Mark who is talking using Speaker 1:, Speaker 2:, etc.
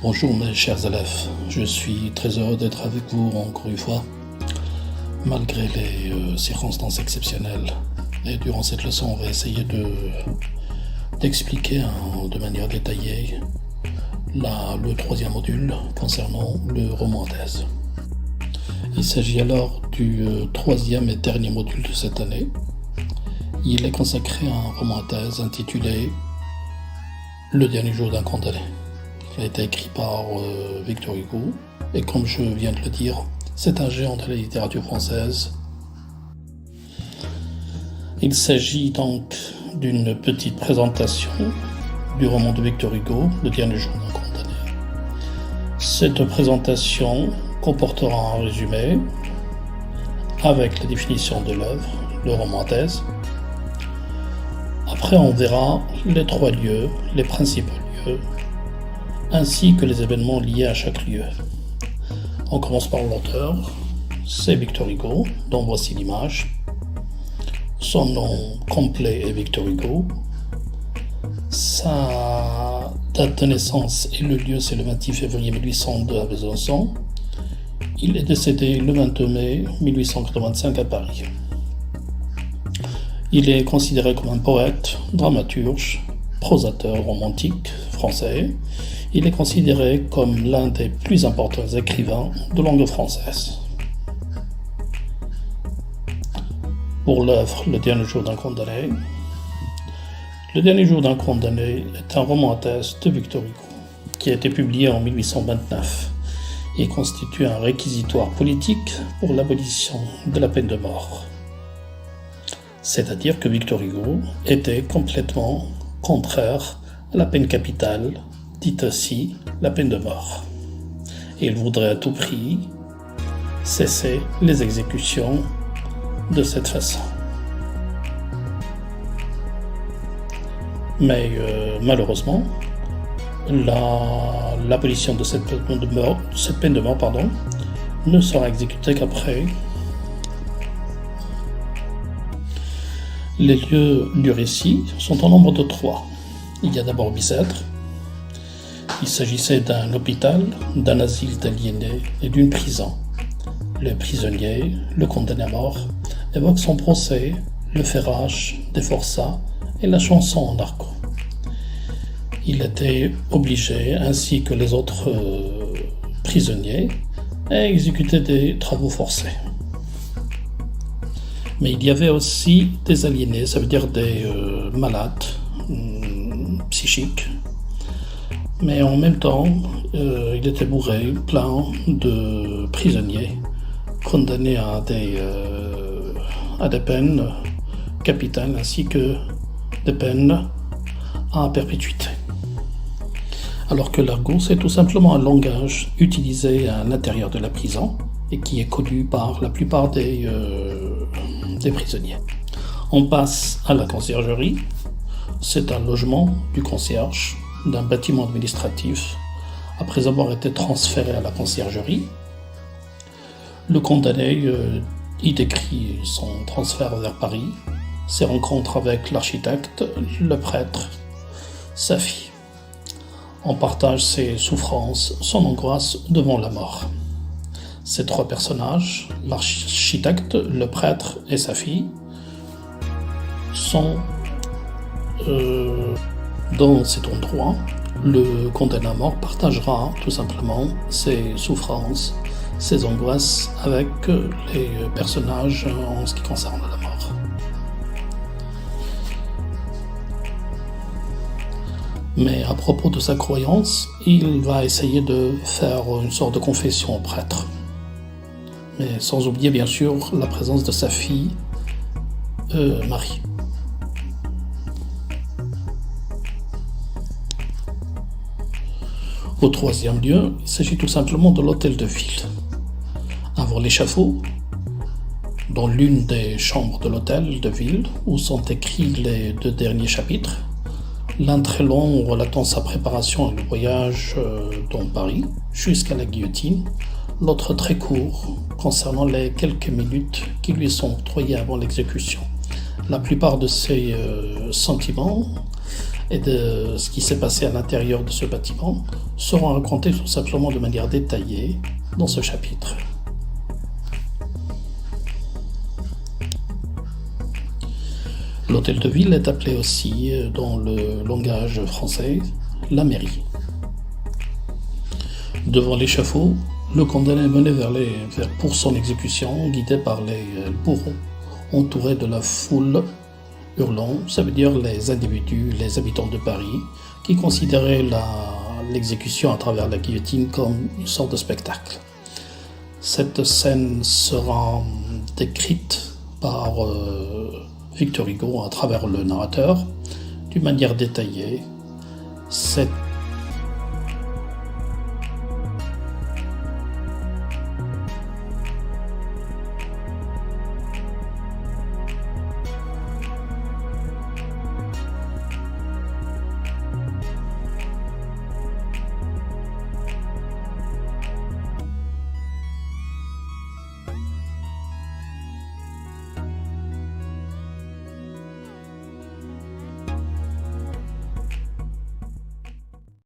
Speaker 1: Bonjour mes chers élèves, je suis très heureux d'être avec vous encore une fois, malgré les circonstances exceptionnelles. Et durant cette leçon, on va essayer d'expliquer de manière détaillée le troisième module concernant le roman en thèse. Il s'agit alors du troisième et dernier module de cette année. Il est consacré à un roman en thèse intitulé « Le dernier jour d'un condamné ». Il a été écrit par Victor Hugo, et comme je viens de le dire, c'est un géant de la littérature française. Il s'agit donc d'une petite présentation du roman de Victor Hugo, Le dernier jour d'un condamné. Cette présentation comportera un résumé avec la définition de l'œuvre, le roman en thèse. Après, on verra les trois lieux, les principaux lieux, ainsi que les événements liés à chaque lieu. On commence par l'auteur, c'est Victor Hugo, dont voici l'image. Son nom complet est Victor Hugo. Sa date de naissance et le lieu, c'est le 28 février 1802 à Besançon. Il est décédé le 22 mai 1885 à Paris. Il est considéré comme un poète, dramaturge, prosateur romantique français. Il est considéré comme l'un des plus importants écrivains de langue française. Pour l'œuvre Le dernier jour d'un condamné, Le dernier jour d'un condamné est un roman en thèse de Victor Hugo, qui a été publié en 1829 et constitue un réquisitoire politique pour l'abolition de la peine de mort. C'est-à-dire que Victor Hugo était complètement contraire à la peine capitale, dite aussi la peine de mort. Et il voudrait à tout prix cesser les exécutions de cette façon. Mais malheureusement, l'abolition de cette peine de mort, ne sera exécutée qu'après. Les lieux du récit sont en nombre de 3. Il y a d'abord Bicêtre. Il s'agissait d'un hôpital, d'un asile d'aliénés et d'une prison. Le prisonnier, le condamné à mort, évoque son procès, le ferrage des forçats et la chanson en argot. Il était obligé, ainsi que les autres prisonniers, à exécuter des travaux forcés. Mais il y avait aussi des aliénés, ça veut dire des malades psychiques. Mais en même temps, il était bourré, plein de prisonniers, condamnés à des peines capitales ainsi que des peines à perpétuité. Alors que l'argot, c'est tout simplement un langage utilisé à l'intérieur de la prison et qui est connu par la plupart des prisonniers. On passe à la conciergerie. C'est un logement du concierge d'un bâtiment administratif après avoir été transféré à la conciergerie. Le condamné y décrit son transfert vers Paris, ses rencontres avec l'architecte, le prêtre, sa fille. On partage ses souffrances, son angoisse devant la mort. Ces 3 personnages, l'architecte, le prêtre et sa fille, sont dans cet endroit. Le condamné à mort partagera tout simplement ses souffrances, ses angoisses avec les personnages en ce qui concerne la mort. Mais à propos de sa croyance, il va essayer de faire une sorte de confession au prêtre. Mais sans oublier bien sûr la présence de sa fille, Marie. Au 3e lieu, il s'agit tout simplement de l'hôtel de ville. Avant l'échafaud, dans l'une des chambres de l'hôtel de ville, où sont écrits les 2 derniers chapitres, l'un très long relatant sa préparation et le voyage dans Paris jusqu'à la guillotine, l'autre très court concernant les quelques minutes qui lui sont octroyées avant l'exécution. La plupart de ces sentiments et de ce qui s'est passé à l'intérieur de ce bâtiment seront racontés tout simplement de manière détaillée dans ce chapitre. L'hôtel de ville est appelé aussi, dans le langage français, la mairie. Devant l'échafaud, le condamné est mené pour son exécution, guidé par les bourreaux, entouré de la foule hurlant, ça veut dire les individus, les habitants de Paris, qui considéraient l'exécution à travers la guillotine comme une sorte de spectacle. Cette scène sera décrite par Victor Hugo à travers le narrateur d'une manière détaillée. Cette